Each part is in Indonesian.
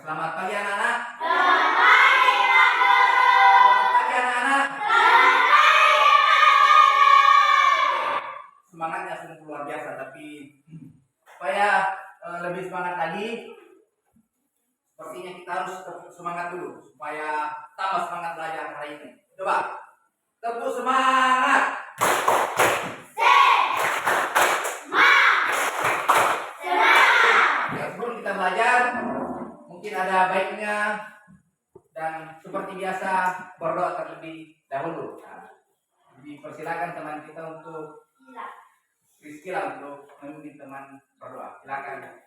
Selamat pagi anak-anak. Selamat pagi, Pak Guru. Selamat pagi anak-anak. Selamat pagi, Pak Guru. Semangatnya sungguh luar biasa, tapi supaya lebih semangat lagi, sepertinya kita harus tepuk semangat dulu supaya tambah semangat belajar hari ini. Coba tepuk semangat. Ya, sebelum kita belajar, mungkin ada baiknya dan seperti biasa berdoa terlebih dahulu. Nah, dipersilakan teman kita untuk Rizkyla untuk memimpin teman berdoa. Silakan.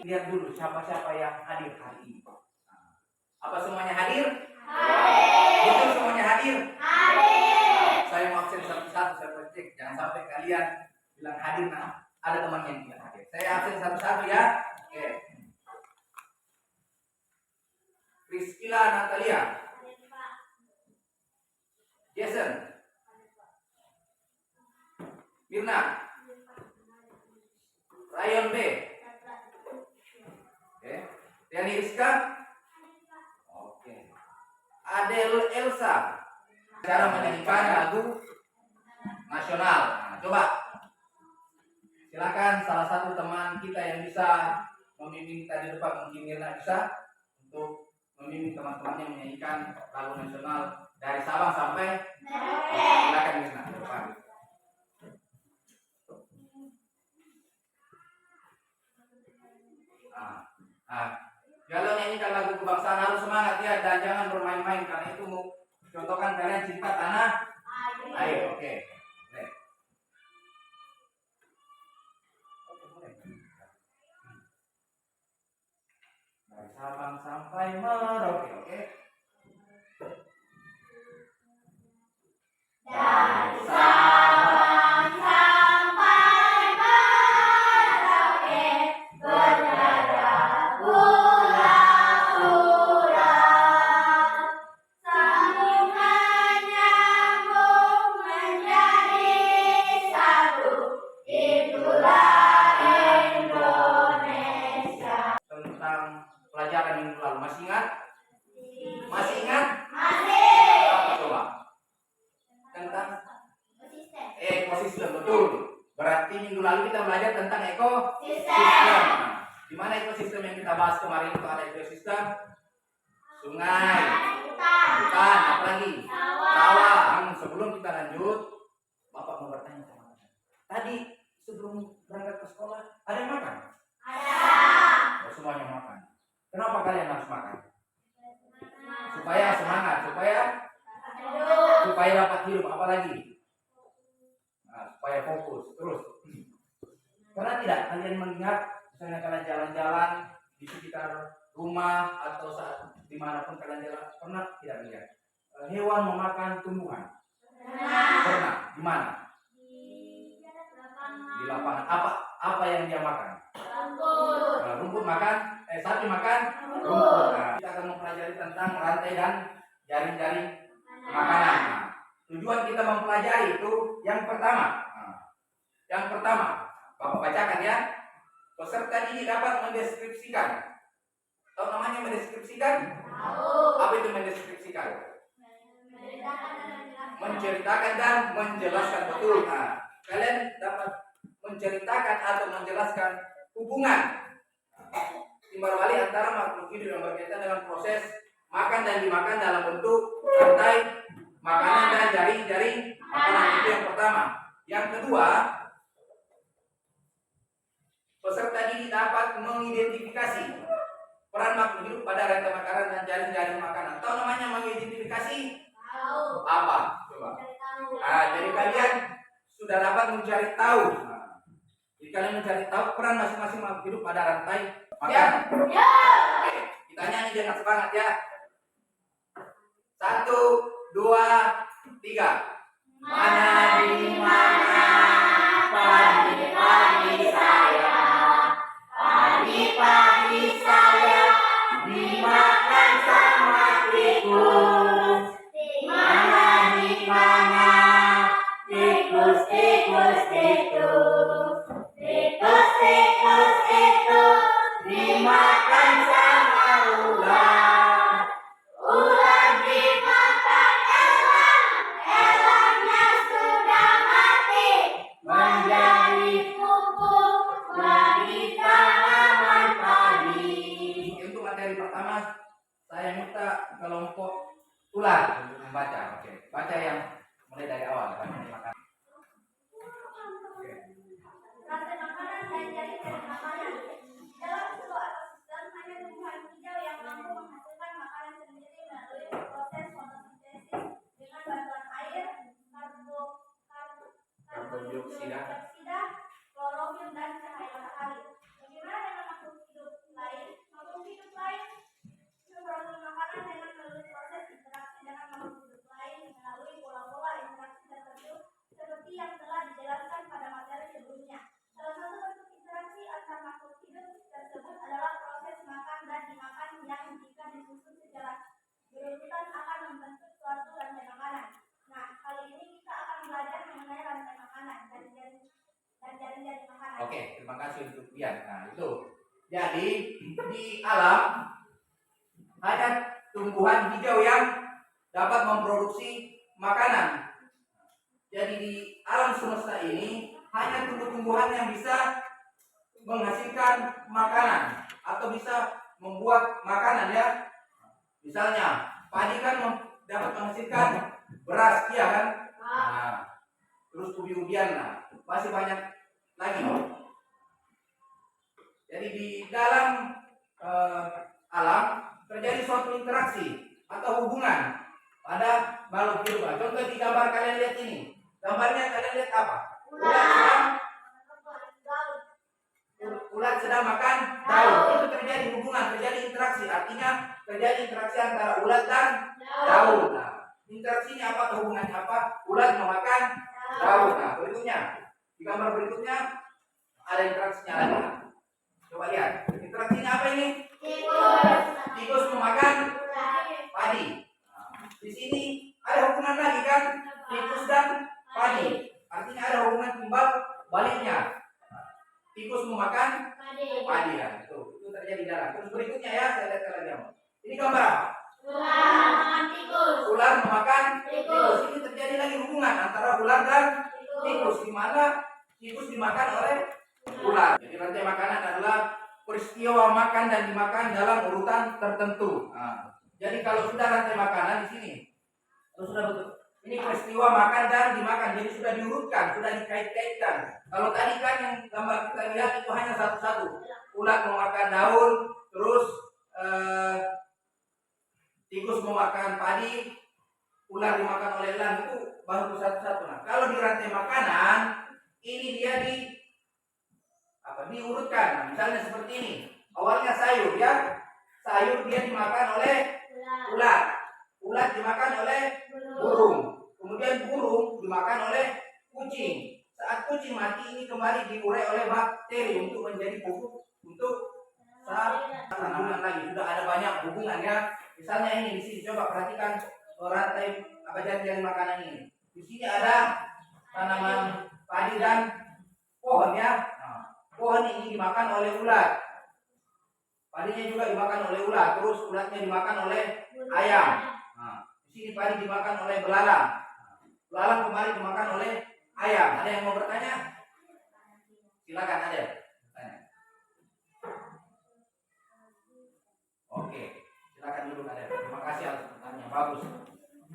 Lihat dulu siapa-siapa yang hadir hari ini. Apa semuanya hadir? Hadir. Betul semuanya hadir? Hadir. Saya mau absen satu-satu, saya cek. Jangan sampai kalian bilang hadir, nah ada teman yang tidak hadir. Saya absen satu-satu ya. Oke. Rizkyla Natalia. Jason. Mirna. Ryan B. Oke. Yani Rizka. Oke. Adel Elsa. Cara menyanyikan lagu nasional. Nah, coba. Silakan salah satu teman kita yang bisa memimpin kita di depan, mungkin Mirna bisa untuk memimpin teman-temannya menyanyikan lagu nasional dari Sabang sampai Merauke. Silakan Mirna ke depan. Kalau nyanyikan lagu kebangsaan harus semangat ya, dan jangan bermain-main karena itu contohkan kalian cinta tanah air. Oke. Dari Sabang sampai Merauke. Oke. Dari Sabang sampai Merauke bernada bulan-bulan, sambungan nyambung menjadi satu, itulah Indonesia. Tentang pelajaran minggu lalu masih ingat? Masih ingat? Masih. Apa coba? Tentang ekosistem, betul. Berarti minggu lalu kita belajar tentang ekosistem. Di mana ekosistem yang kita bahas kemarin itu ada ekosistem sungai, hutan, apa lagi? Sawah. Sebelum kita lanjut, Bapak mau bertanya sama Anda. Tadi sebelum berangkat ke sekolah ada yang makan? Ada. Oh, semuanya makan. Kenapa kalian harus makan? Supaya semangat, supaya dapat hidup, apa lagi? Nah, supaya fokus terus. Karena tidak kalian melihat misalnya kalian jalan-jalan di sekitar rumah atau saat dimanapun kalian jalan, pernah tidak lihat hewan memakan tumbuhan? Pernah. Di mana? Di lapangan. Apa yang dia makan? Rumput. Nah, rumput makan, sapi makan rumput. Nah, kita akan mempelajari tentang rantai dan jaring-jaring makanan. Nah, tujuan kita mempelajari itu yang pertama. Bapak bacakan ya. Peserta didik dapat mendeskripsikan. Tahu namanya mendeskripsikan? Tahu. Apa itu mendeskripsikan? Menceritakan dan menjelaskan, betul. Nah, kalian dapat menceritakan atau menjelaskan hubungan timbal balik antara makhluk hidup yang berkaitan dengan proses makan dan dimakan dalam bentuk rantai makanan dan jaring-jaring makanan. Itu yang pertama. Yang kedua, peserta didik dapat mengidentifikasi peran makhluk hidup pada rantai makanan dan jaring-jaring makanan. Tahu namanya mengidentifikasi? Tahu. Apa? Coba. Jadi kalian sudah dapat mencari tahu. Jadi kalian mencari tahu peran masing-masing makhluk hidup pada rantai makanan. Ya. Oke, kita nyanyi dengan semangat ya. 1, 2, 3. Mana di mana padi-padi saya, padi-padi saya dimakan sama tikus. Mana di mana tikus itu dimakan sama ular. Ular dimakan elangnya sudah mati, menjadi pupuk bagi tanaman padi. Untuk materi pertama, saya minta kelompok ular untuk membaca. Oke, baca yang mulai dari awal. Rantai makanan dan jaring makanan. Dalam sebuah ekosistem hanya tumbuhan hijau yang mampu menghasilkan makanan sendiri melalui proses fotosintesis dengan bantuan air, karbon dioksida, klorofil dan cahaya matahari. Bagaimana dengan makhluk hidup lain? Makhluk hidup lain memperoleh makanan dengan melalui proses interaksi dengan makhluk hidup lain melalui pola-pola interaksi tertentu seperti yang telah dijelaskan pada materi sebelumnya. Salah satu bentuk interaksi antar makhluk hidup tersebut adalah proses makan dan dimakan yang jika disusun secara berurutan akan membentuk suatu rantai makanan. Nah, kali ini kita akan belajar mengenai rantai makanan dan jaring-jaring makanan. Oke, terima kasih untuk Bian. Nah, itu. Jadi, di alam ada tumbuhan hijau yang dapat memproduksi makanan. Jadi di alam semesta ini hanya tumbuh-tumbuhan yang bisa menghasilkan makanan atau bisa membuat makanan ya. Misalnya padi kan dapat menghasilkan beras, ya kan? Nah, terus ubi-ubian, nah, masih banyak lagi. Jadi di dalam alam terjadi suatu interaksi atau hubungan pada makhluk hidup. Contoh di gambar kalian lihat ini. Gambarnya kalian lihat apa? Ulat sedang makan daun. Itu terjadi hubungan, terjadi interaksi. Artinya terjadi interaksi antara ulat dan daun. Nah, interaksinya apa? Hubungannya apa? Ulat memakan daun. Nah, berikutnya di gambar berikutnya ada interaksinya lagi. Coba lihat. Interaksinya apa ini? Tikus memakan padi. Nah, di sini ada hubungan lagi kan? Tikus dan padi. Artinya ada hubungan timbal baliknya. Tikus memakan padi ya. Itu terjadi di dalam. Terus berikutnya ya, saya lihat lagi. Ini gambar apa? Ular memakan tikus. Ini terjadi lagi hubungan antara ular dan tikus, di mana tikus dimakan oleh ular. Jadi rantai makanan adalah peristiwa makan dan dimakan dalam urutan tertentu. Nah, jadi kalau sudah rantai makanan di sini, kalau sudah betul. Ini peristiwa makan dan dimakan, jadi sudah diurutkan, sudah dikait-kaitkan. Kalau tadi kan yang gambar kita lihat itu hanya satu-satu. Ulat memakan daun, terus tikus memakan padi, ular dimakan oleh elang, itu baru satu-satu. Nah, kalau di rantai makanan, ini dia diurutkan. Nah, misalnya seperti ini. Awalnya sayur ya, sayur dia dimakan oleh ulat, ulat dimakan oleh burung. Kemudian burung dimakan oleh kucing. Saat kucing mati, ini kembali diurai oleh bakteri untuk menjadi pupuk untuk tanaman lagi. Sudah ada banyak hubungan ya. Misalnya ini di sini, coba perhatikan rantai jaring makanan ini. Di sini ada tanaman padi dan pohon ya. Nah, pohon ini dimakan oleh ulat. Padinya juga dimakan oleh ulat. Terus ulatnya dimakan oleh ayam. Nah, di sini padi dimakan oleh belalang. Belalang kembali dimakan oleh ayam. Ada yang mau bertanya? Silakan, ada. Bertanya. Oke, silakan dulu ada. Terima kasih atas pertanyaannya, bagus.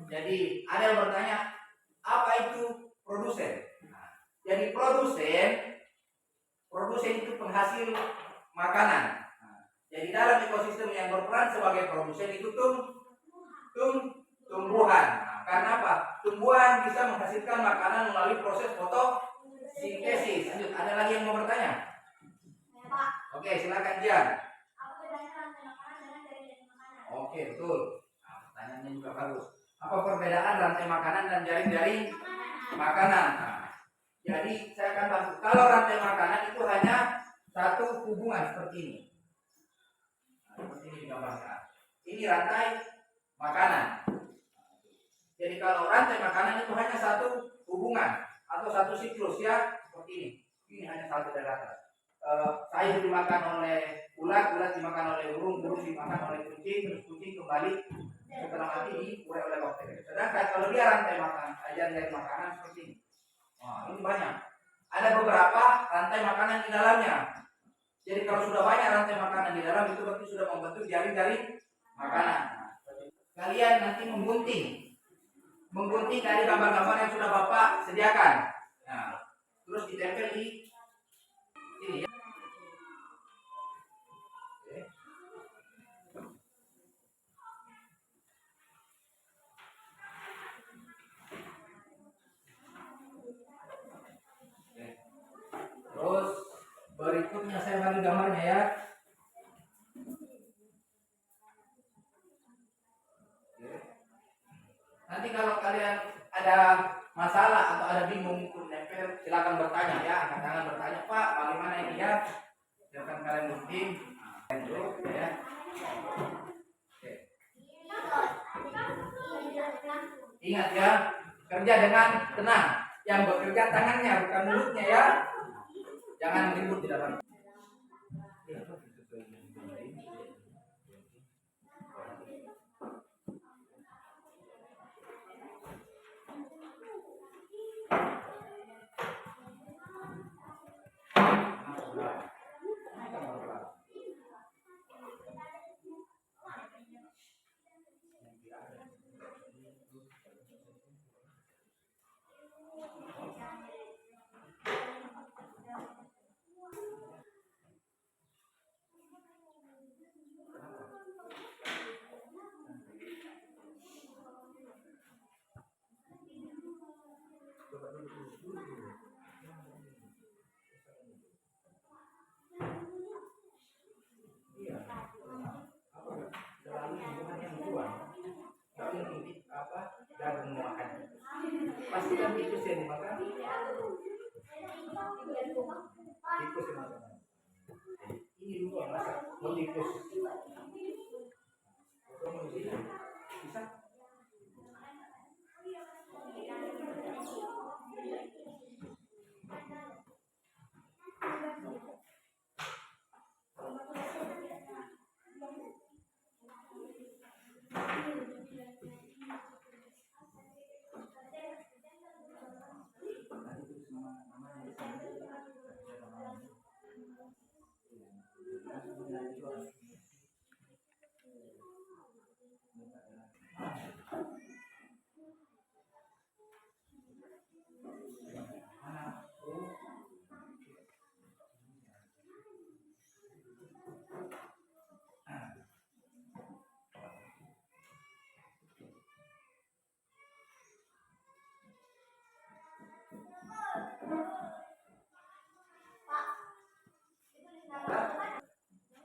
Jadi ada yang bertanya, apa itu produsen? Nah, jadi produsen itu penghasil makanan. Nah, jadi dalam ekosistem yang berperan sebagai produsen itu tumbuhan. Nah, karena apa? Tumbuhan bisa menghasilkan makanan melalui proses fotosintesis. Lanjut, ada lagi yang mau bertanya? Ya, Pak. Oke, silakan Jian. Apa bedanya rantai makanan dengan jaring-jaring makanan? Oke, betul. Nah, pertanyaannya juga bagus. Apa perbedaan rantai makanan dan jaring-jaring makanan? Nah, jadi saya akan bahas. Kalau rantai makanan itu hanya satu hubungan seperti ini. Nah, seperti ini digambarkan. Ini rantai makanan. Jadi kalau rantai makanan itu hanya satu hubungan atau satu siklus ya seperti ini. Ini hanya satu dari atas. Sayur dimakan oleh ulat, ulat dimakan oleh burung, burung dimakan oleh kucing, terus kucing kembali setelah mati diurai oleh bakteri. Sedangkan kalau dia rantai makan, ajar dari makanan seperti ini. Wah, ini banyak. Ada beberapa rantai makanan di dalamnya. Jadi kalau sudah banyak rantai makanan di dalam itu berarti sudah membentuk jaring-jaring makanan. Kalian nanti menggunting dari gambar-gambar yang sudah Bapak sediakan. Nah, terus ditempel di sini ya. Terus berikutnya saya bagi gambarnya ya. Nanti kalau kalian ada masalah atau ada bingung untuk nempel, silakan bertanya ya, angkat tangan bertanya, Pak, bagaimana ini ya? Silakan kalian gunting. Dulu ya. Oke. Ingat ya, kerja dengan tenang. Yang bekerja tangannya bukan mulutnya ya. Jangan ribut di dalam. Pasti kan tikus yang dimakan. Tikus yang makan. Ini dulu yang masak. Mau tikus. Bisa?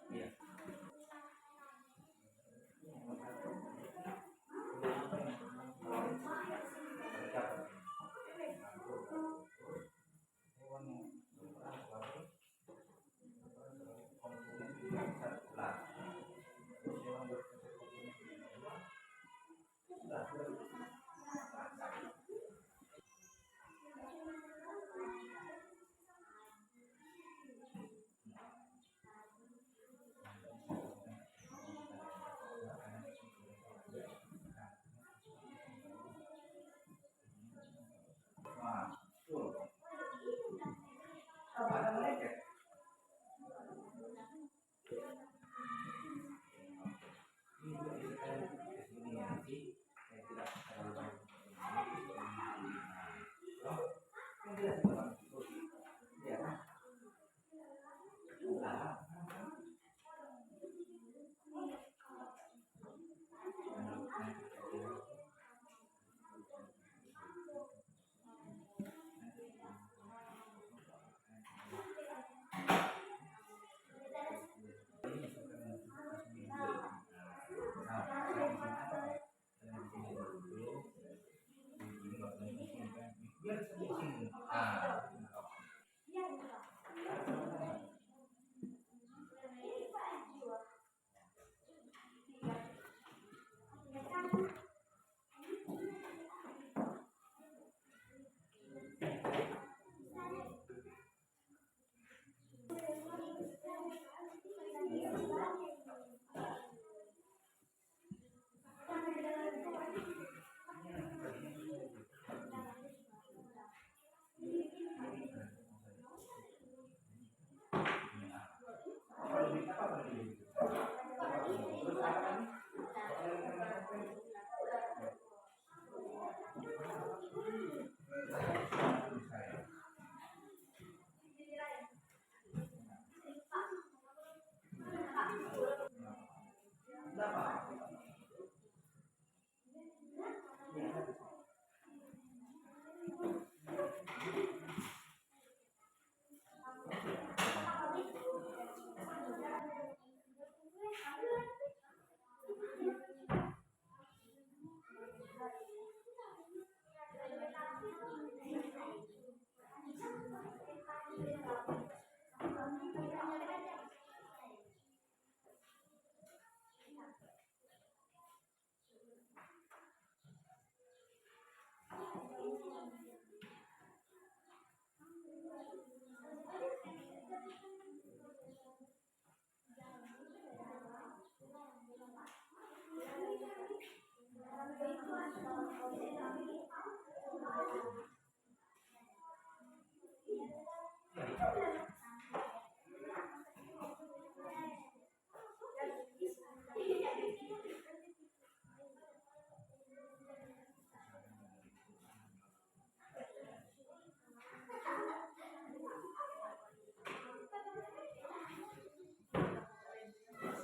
Iya. Biar di sini. Nah.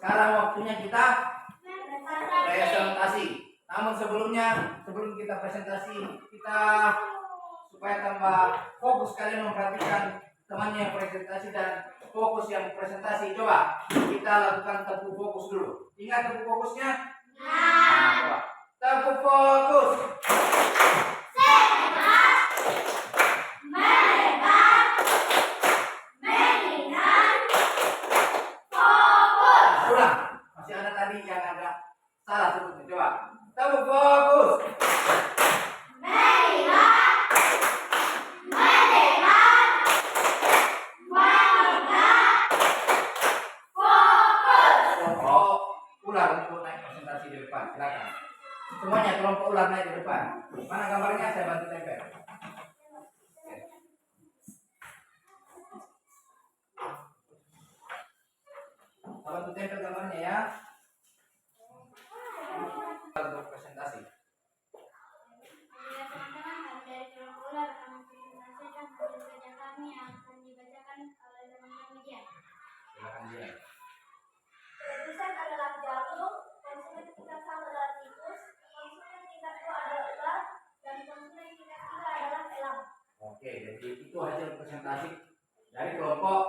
Sekarang waktunya kita presentasi. Namun sebelum kita presentasi, kita supaya tambah fokus kalian memperhatikan temannya yang presentasi dan fokus yang presentasi. Coba kita lakukan tepuk fokus dulu. Ingat tepuk fokusnya? Nah, coba. Tepuk fokus. Masih ada tadi yang agak salah sebutnya. Coba. Tepuk fokus. Kelompok ular untuk naik presentasi di depan. Silakan. Semuanya kelompok ular naik di depan. Mana gambarnya? Saya bantu tempel. Bantu tempel gambarnya ya. Untuk presentasi. Teman-teman, kami dari kelompok ular akan mempresentasikan hasil kerja kami yang akan dibacakan oleh teman-teman media. Silakan dia. Tulisan adalah jagung, konsumen tingkat 1 adalah tikus, konsumen tingkat 2 adalah ular, dan konsumen tingkat 3 adalah elang. Oke, jadi itu hasil presentasi dari kelompok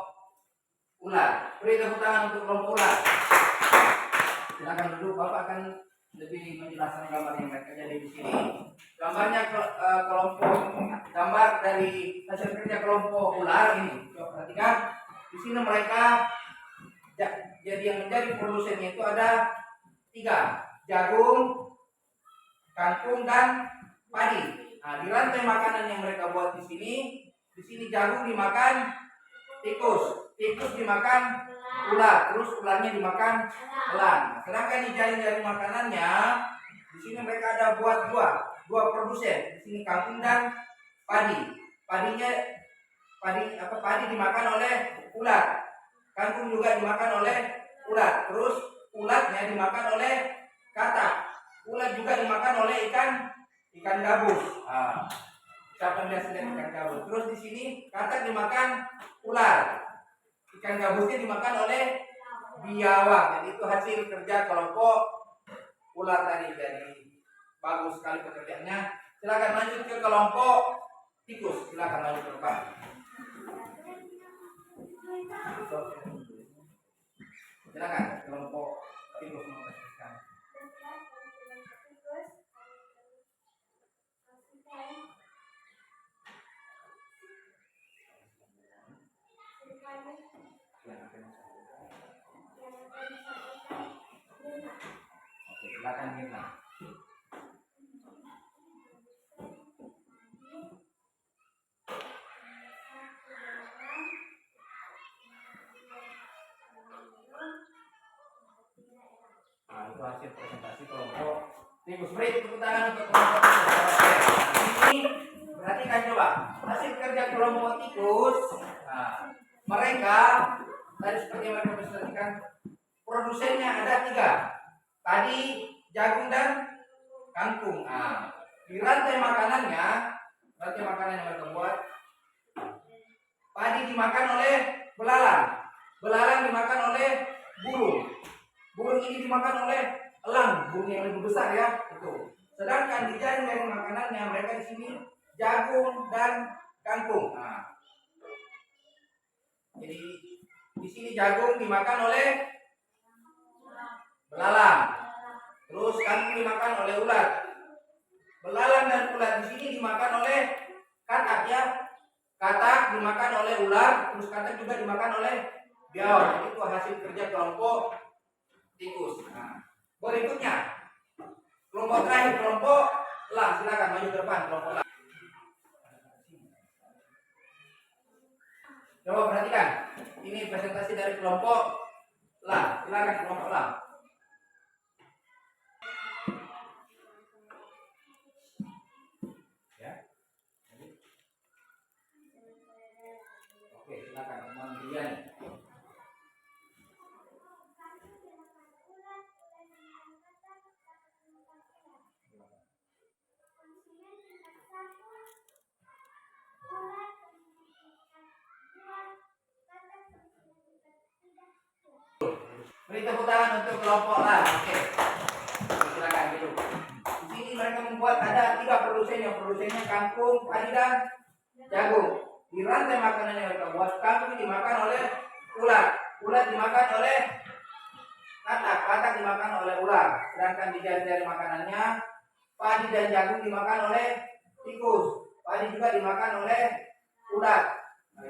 ular. Beri tepuk tangan untuk kelompok ular. Silakan duduk, Bapak akan lebih menjelaskan gambar yang mereka jadi di sini. Gambarnya kelompok gambar dari hasil kerja kelompok ular ini. Coba perhatikan. Di sini mereka jadi yang menjadi produsennya itu ada 3, jagung, kangkung, dan padi. Nah, di rantai makanan yang mereka buat di sini jagung dimakan tikus dimakan ular, terus ularnya dimakan elang. Sedangkan di jari-jari makanannya di sini mereka ada buat dua produsen. Di sini kangkung dan padi. Padi dimakan oleh ular. Kangkung juga dimakan oleh ular. Terus ulatnya dimakan oleh katak. Ulat juga dimakan oleh ikan gabus. Siapa yang biasa lihat ikan gabus? Terus di sini katak dimakan ular. Ikan gabusnya dimakan oleh biawak. Jadi itu hasil kerja kelompok ular tadi. Jadi bagus sekali pekerjaannya. Silakan lanjut ke kelompok tikus. Silakan lanjut ke depan. Silakan kelompok tikus memperhatikan. Yang akan disampaikan. Oke, silakan Mirna. Nah, itu hasil presentasi kelompok tikus. Beri tepuk tangan untuk kelompok tikus. Ini berarti kan coba hasil kerja kelompok tikus. Nah, mereka tadi seperti yang mereka presentasikan, produsennya ada 3. Tadi jagung dan kangkung. Nah, di rantai makanannya yang mereka buat, padi dimakan oleh belalang, belalang dimakan oleh burung, burung ini dimakan oleh elang, burung yang lebih besar ya itu. Sedangkan di jaring dari makanannya mereka di sini jagung dan kangkung. Nah, jadi di sini jagung dimakan oleh belalang, terus kangkung dimakan oleh ulat. Belalang dan ulat di sini dimakan oleh katak ya. Katak dimakan oleh ular, terus katak juga dimakan oleh biawak. Jadi itu hasil kerja kelompok tikus. Nah, berikutnya kelompok terakhir, kelompok elang. Silakan maju ke depan kelompok elang. Coba perhatikan, ini presentasi dari kelompok elang. Silakan kelompok elang. Oke, silakan Mandriani. Beri tepuk tangan untuk kelompok A. Oke, silakan gitu. Di sini mereka membuat ada 3 produsennya kangkung, padi dan jagung. Di rantai makanan yang mereka buat, kangkung dimakan oleh ulat, ulat dimakan oleh katak, katak dimakan oleh ular. Sedangkan di jari-jari makanannya, padi dan jagung dimakan oleh tikus, padi juga dimakan oleh ulat,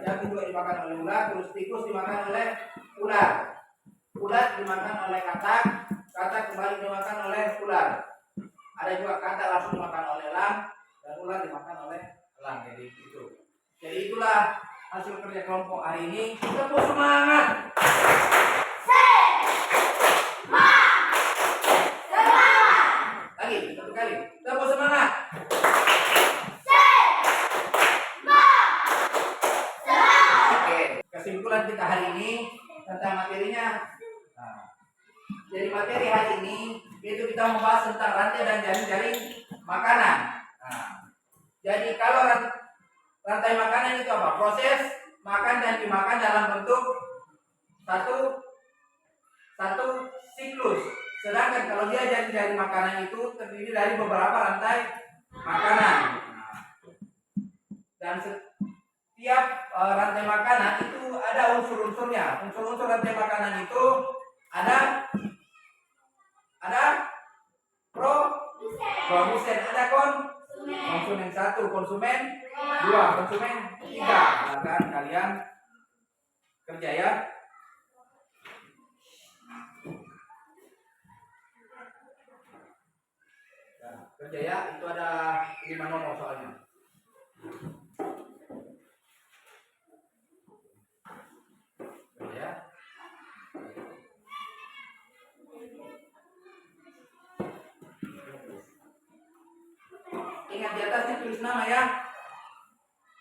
jagung juga dimakan oleh ulat, terus tikus dimakan oleh ular, ulat dimakan oleh katak, katak kembali dimakan oleh ular. Ada juga katak langsung dimakan oleh elang, dan ular dimakan oleh elang. Jadi itu. Jadi itulah hasil kerja kelompok hari ini. Tepuk semangat. Lagi, satu kali. Tepuk semangat. Oke, kesimpulan kita hari ini tentang materinya. Nah, jadi materi hari ini itu kita membahas tentang rantai dan jaring-jaring makanan. Nah, jadi kalau rantai makanan itu apa? Proses makan dan dimakan dalam bentuk satu siklus. Sedangkan kalau dia jaring-jaring makanan itu terdiri dari beberapa rantai makanan. Dan setiap rantai makanan itu ada unsur-unsurnya. Unsur-unsur rantai makanan itu ada produsen, ada konsumen 1, konsumen 2, konsumen 3. Silakan kalian kerja ya. Nah, kerja ya, itu ada 5 nomor soalnya. Kerja ya. Ingat di atasnya tulis nama ya.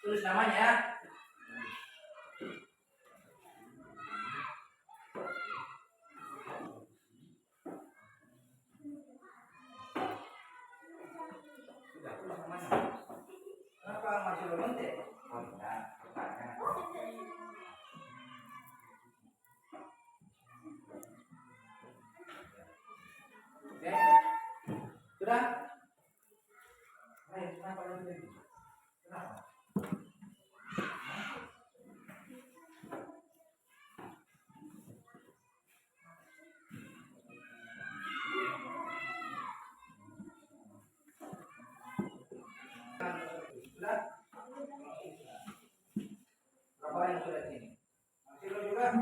Tulis namanya ya. Sudah tulis namanya. Kenapa masih belum nanti? Oh, tidak. Oke. Sudah? Ayo, kenapa lagi? Kenapa? Sudah? Berapa yang sudah sini? Masih belum juga?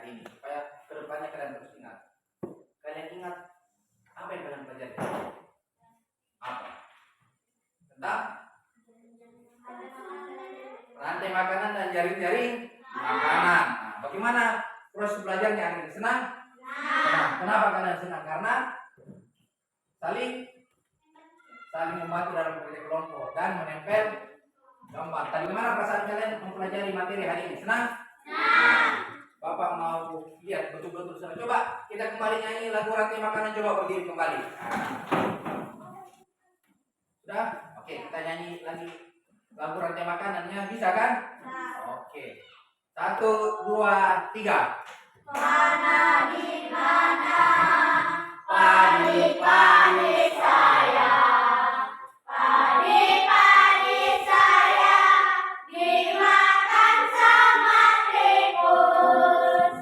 hari ini supaya kedepannya kalian terus ingat. Kalian ingat apa yang kalian pelajari? Apa? Tentang rantai makanan dan jaring-jaring makanan. Nah, bagaimana proses belajarnya hari ini? Senang? Senang. Kenapa kalian senang? Karena saling membantu dalam kerja kelompok dan menempel gambar. Tadi gimana perasaan kalian mempelajari materi hari ini? Senang? Bapak mau lihat betul-betul senang. Coba kita kembali nyanyi lagu rantai makanan. Coba berdiri kembali. Sudah? Oke, kita nyanyi lagi lagu rantai makanannya. Bisa kan? Oke. 1, 2, 3. Mana di mana Padi-padi saya, padi-padi saya dimakan sama tikus.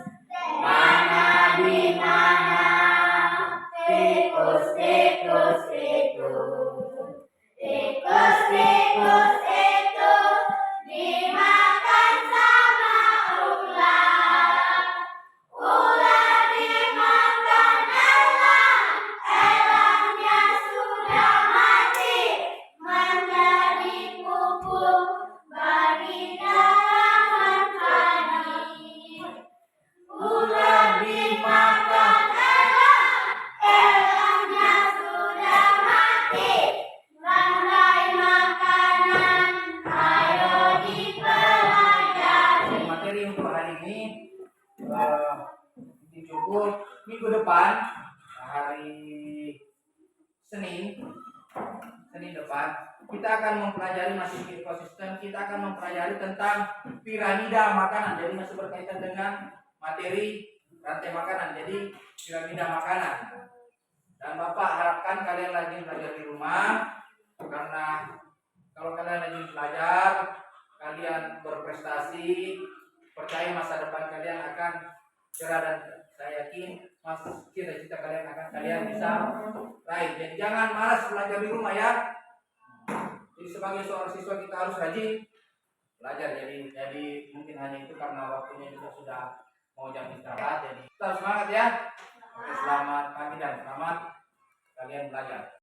Mana di mana tikus, tikus, tikus, tikus, tikus itu dimakan sama ular. Ular dimakan elang, elangnya sudah mati, menjadi pupuk bagi tanaman padi. Ular dimakan elang, elangnya sudah mati, rantai makanan, ayo dipelajari. materi untuk hari ini cukup. Minggu depan hari Senin depan kita akan mempelajari masih ekosistem. Kita akan mempelajari tentang piramida makanan. Jadi masih berkaitan dengan materi rantai makanan. Jadi piramida makanan. Dan Bapak harapkan kalian lagi belajar di rumah, karena kalau kalian lagi belajar, kalian berprestasi, percaya masa depan kalian akan cerah, dan saya yakin cita-cita kalian akan kalian bisa raih. Jadi jangan malas belajar di rumah ya. Jadi sebagai seorang siswa kita harus rajin belajar. Jadi mungkin hanya itu karena waktunya juga sudah mau jam istirahat. Jadi tetap semangat ya. Oke, selamat pagi dan selamat kalian belajar.